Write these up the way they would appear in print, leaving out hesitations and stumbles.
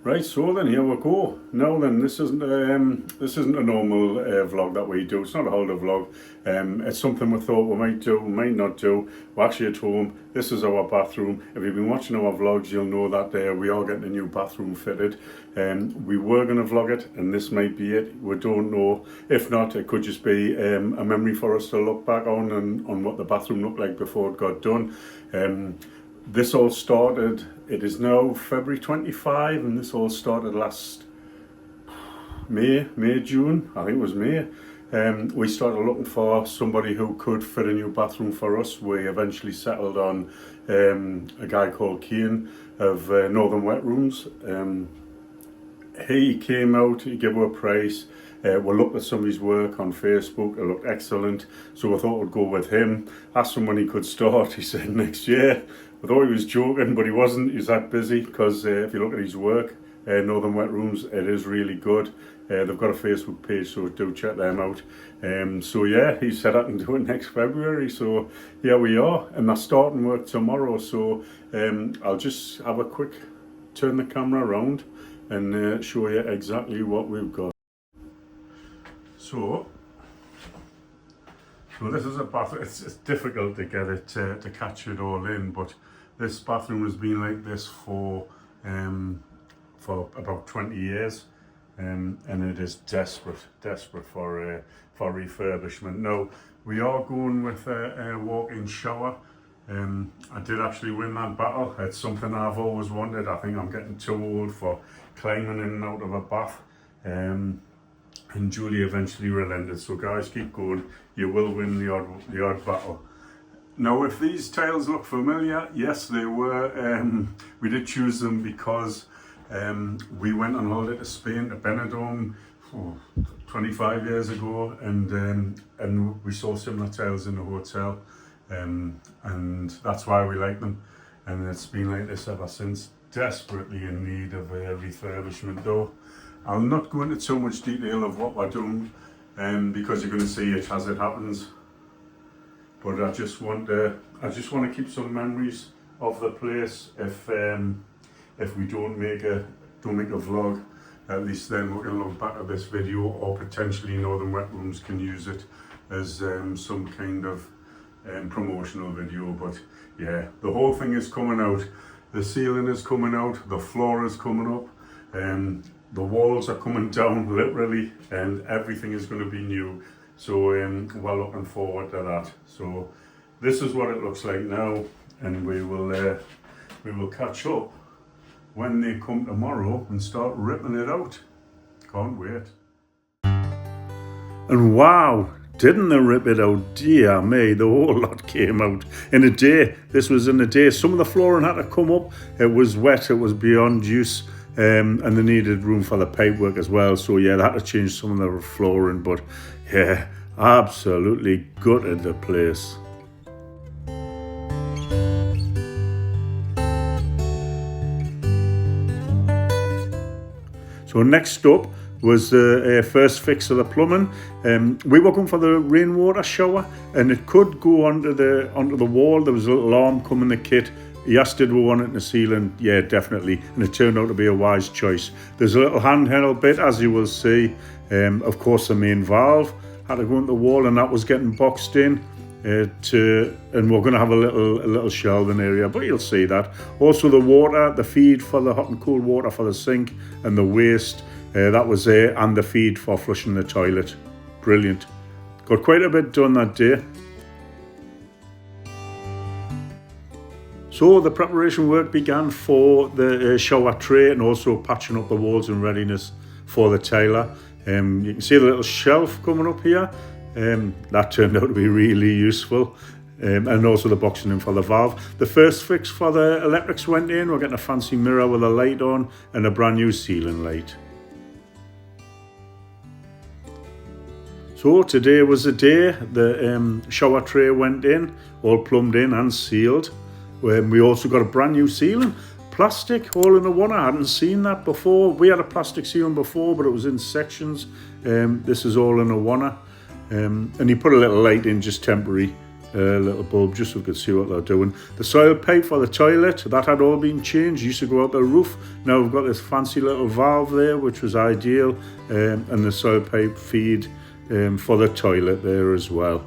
Right, so then here we go. Now then, this isn't a normal vlog that we do. It's not a holiday vlog. It's something we thought we might do, might not do. We're actually at home. This is our bathroom. If you've been watching our vlogs, you'll know that we are getting a new bathroom fitted. We were going to vlog it, and this might be it. We don't know. If not, it could just be a memory for us to look back on and on what the bathroom looked like before it got done. This all started, it is now February 25, and this all started last June, I think it was May. We started looking for somebody who could fit a new bathroom for us. We eventually settled on a guy called Kane of Northern Wetrooms. He came out, he gave her a price. We looked at somebody's work on Facebook, it looked excellent, so we thought we'd go with him. Asked him when he could start, he said next year. I thought he was joking, but he wasn't. He's that busy because if you look at his work, Northern Wetrooms, it is really good. They've got a Facebook page, so do check them out. So yeah, he said I can do it next February, so here we are, and they're starting work tomorrow. So I'll just have a quick turn the camera around and show you exactly what we've got. So this is a bathroom. It's difficult to get it to catch it all in, but this bathroom has been like this for about 20 years, and it is desperate for refurbishment. Now we are going with a walk-in shower. I did actually win that battle. It's something I've always wanted. I think I'm getting too old for climbing in and out of a bath. And Julie eventually relented. So guys, keep going. You will win the odd battle. Now, if these tiles look familiar, yes, they were. We did choose them because we went on holiday to Spain, to Benidorm, 25 years ago, and we saw similar tiles in the hotel, and that's why we like them. And it's been like this ever since. Desperately in need of a refurbishment, though. I'll not go into too much detail of what we're doing, because you're going to see it as it happens. But I just want to keep some memories of the place. If we don't make a vlog, at least then we can look back at this video, or potentially Northern Wetrooms can use it as some kind of promotional video. But yeah, the whole thing is coming out. The ceiling is coming out. The floor is coming up. The walls are coming down literally, and everything is going to be new. So we're looking forward to that. So this is what it looks like now, and we will catch up when they come tomorrow and start ripping it out. Can't wait. And wow, didn't they rip it out? Dear me, the whole lot came out in a day. This was in a day. Some of the flooring had to come up. It was wet, it was beyond use. And they needed room for the pipework as well, so yeah, they had to change some of the flooring, but yeah, absolutely gutted the place. So next up was the first fix of the plumbing. We were going for the rainwater shower, and it could go onto the wall. There was a little arm coming in the kit. He asked, did we want it in the ceiling? Yeah, definitely. And it turned out to be a wise choice. There's a little handheld bit, as you will see. Of course, the main valve had to go into the wall, and that was getting boxed in. And we're going to have a little shelving area, but you'll see that. Also, the water, the feed for the hot and cold water for the sink, and the waste, that was there, and the feed for flushing the toilet. Brilliant. Got quite a bit done that day. So the preparation work began for the shower tray, and also patching up the walls in readiness for the tiler. You can see the little shelf coming up here. That turned out to be really useful. And also the boxing in for the valve. The first fix for the electrics went in. We're getting a fancy mirror with a light on and a brand new ceiling light. So today was the day the shower tray went in, all plumbed in and sealed. We also got a brand new ceiling, plastic, all in one. I hadn't seen that before. We had a plastic ceiling before, but it was in sections. This is all in a one. And he put a little light in, just temporary, little bulb just so we could see what they're doing. The soil pipe for the toilet, that had all been changed. It used to go out the roof. Now we've got this fancy little valve there, which was ideal, and the soil pipe feed for the toilet there as well.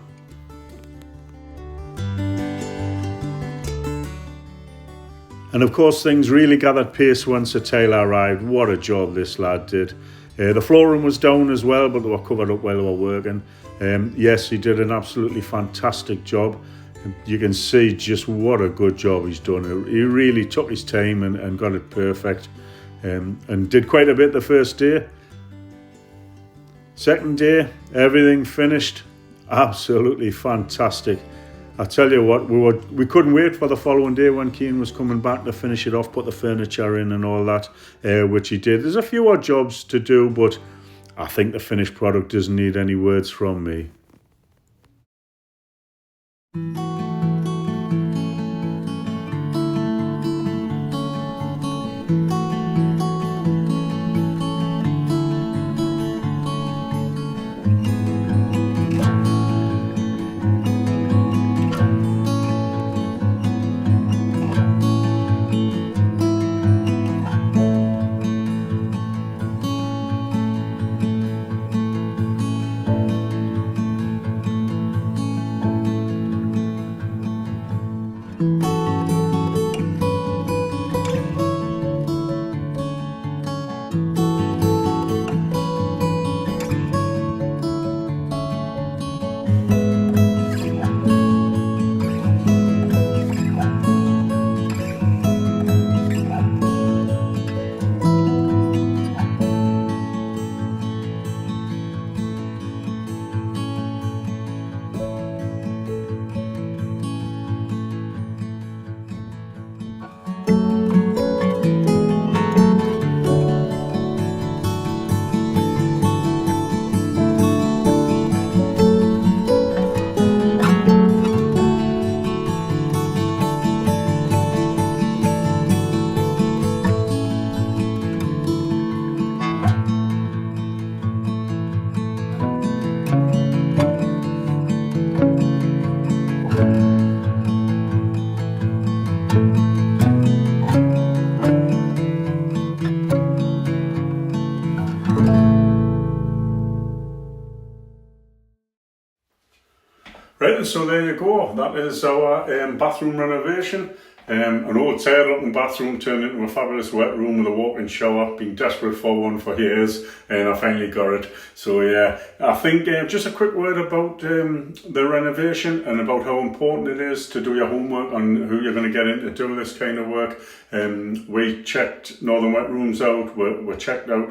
And of course things really gathered pace once the tile arrived. What a job this lad did. The flooring was down as well, but they were covered up while they were working. Yes, he did an absolutely fantastic job. You can see just what a good job he's done. He really took his time and got it perfect, and did quite a bit the first day. Second day, everything finished. Absolutely fantastic. I tell you what, we couldn't wait for the following day when Keane was coming back to finish it off, put the furniture in and all that, which he did. There's a few odd jobs to do, but I think the finished product doesn't need any words from me. Right, so there you go. That is our bathroom renovation. An old tear-looking bathroom turned into a fabulous wet room with a walk-in shower. Been desperate for one for years, and I finally got it. So yeah, I think just a quick word about the renovation and about how important it is to do your homework on who you're going to get in to do this kind of work. We checked Northern Wetrooms out. We checked out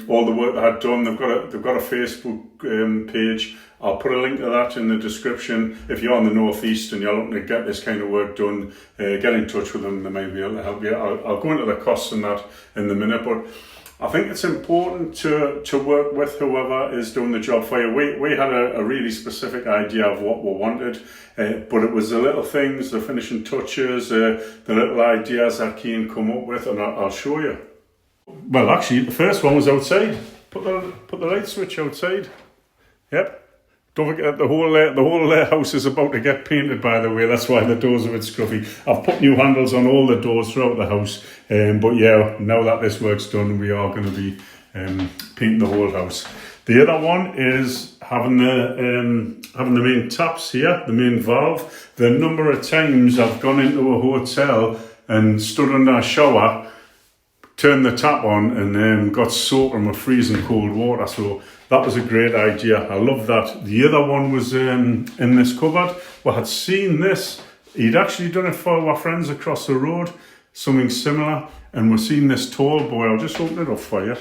all the work they had done. They've got a Facebook page. I'll put a link to that in the description. If you're on the northeast and you're looking to get this kind of work done, get in touch with them. They may be able to help you. I'll go into the costs and that in a minute, but I think it's important to work with whoever is doing the job for you. We had a really specific idea of what we wanted, but it was the little things, the finishing touches, the little ideas that Keane come up with, and I'll show you. Well, actually, the first one was outside. Put the light switch outside. Yep. Don't forget the whole house is about to get painted, by the way. That's why the doors are a bit scruffy. I've put new handles on all the doors throughout the house. But yeah, now that this work's done, we are going to be painting the whole house. The other one is having the main taps here, the main valve. The number of times I've gone into a hotel and stood under a shower, turned the tap on and got soaking with freezing cold water. So that was a great idea. I love that. The other one was in this cupboard. We had seen this. He'd actually done it for our friends across the road, something similar. And we're seeing this tall boy. I'll just open it up for you.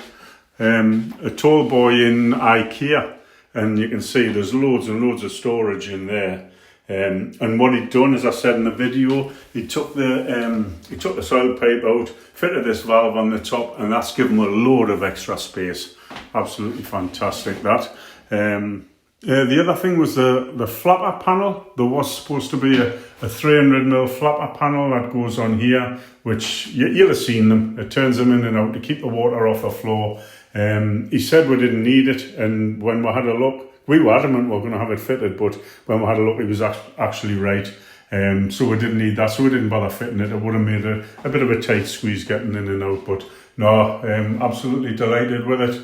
A tall boy in IKEA. And you can see there's loads and loads of storage in there. And what he'd done, as I said in the video, he took the soil pipe out, fitted this valve on the top, and that's given him a load of extra space. Absolutely fantastic, that. The other thing was the flapper panel. There was supposed to be a 300mm flapper panel that goes on here, which you'll have seen them. It turns them in and out to keep the water off the floor. He said we didn't need it, and when we had a look, we were adamant we were going to have it fitted, but when we had a look, it was actually right. So we didn't need that, so we didn't bother fitting it. It would have made a bit of a tight squeeze getting in and out, but no, absolutely delighted with it.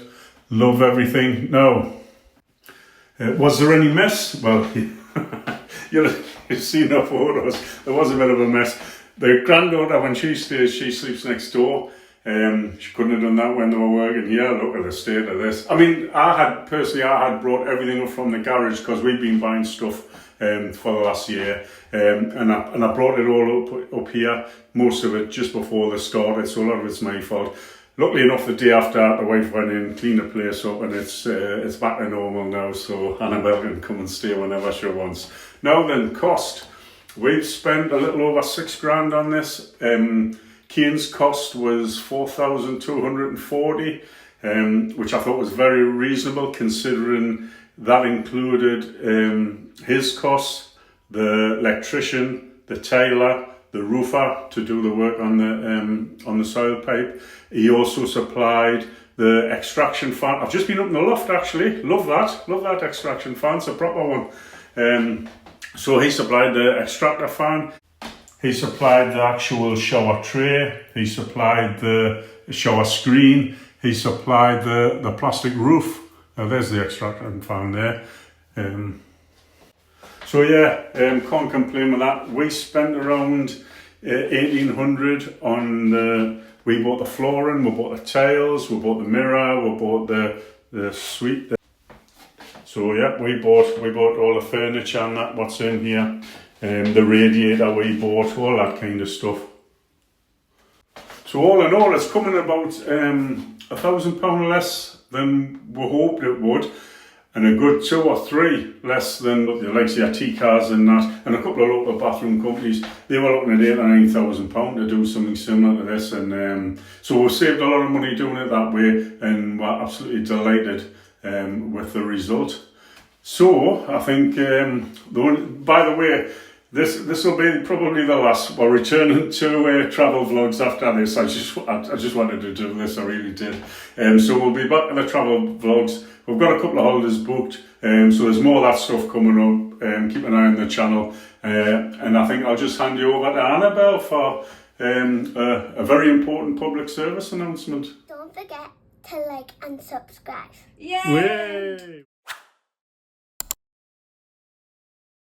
Love everything. Now, was there any mess? Well, you've seen her photos. There was a bit of a mess. The granddaughter, when she stays, she sleeps next door. She couldn't have done that when they were working here. Look at the state of this. I mean, I had brought everything up from the garage because we've been buying stuff for the last year, and I brought it all up here, most of it just before they started, so a lot of it's my fault. Luckily enough, the day after, the wife went in, cleaned the place up, and it's back to normal now, so Annabelle can come and stay whenever she wants. Now then, cost. We've spent a little over £6,000 on this. Kane's cost was $4,240, which I thought was very reasonable considering that included his costs, the electrician, the tailor, the roofer to do the work on the soil pipe. He also supplied the extraction fan. I've just been up in the loft actually. Love that extraction fan. It's a proper one. So he supplied the extractor fan. He supplied the actual shower tray. He supplied the shower screen. He supplied the plastic roof. Now there's the extractor fan there. So yeah, can't complain with that. We spent around $1,800 on we bought the flooring, we bought the tiles, we bought the mirror, we bought the suite. So yeah, we bought all the furniture and that, what's in here. The radiator we bought, all that kind of stuff. So all in all, it's coming about £1,000 less than we hoped it would, and a good 2 or 3 less than the likes of your T-Cars and that, and a couple of local bathroom companies. They were looking at £8,000 or £9,000 to do something similar to this, and so we saved a lot of money doing it that way, and we're absolutely delighted with the result. So I think, by the way, this will be probably the last. We're returning to travel vlogs after this. I just wanted to do this. I really did. So we'll be back to the travel vlogs. We've got a couple of holidays booked. So there's more of that stuff coming up. Keep an eye on the channel. And I think I'll just hand you over to Annabelle for a very important public service announcement. Don't forget to like and subscribe. Yay!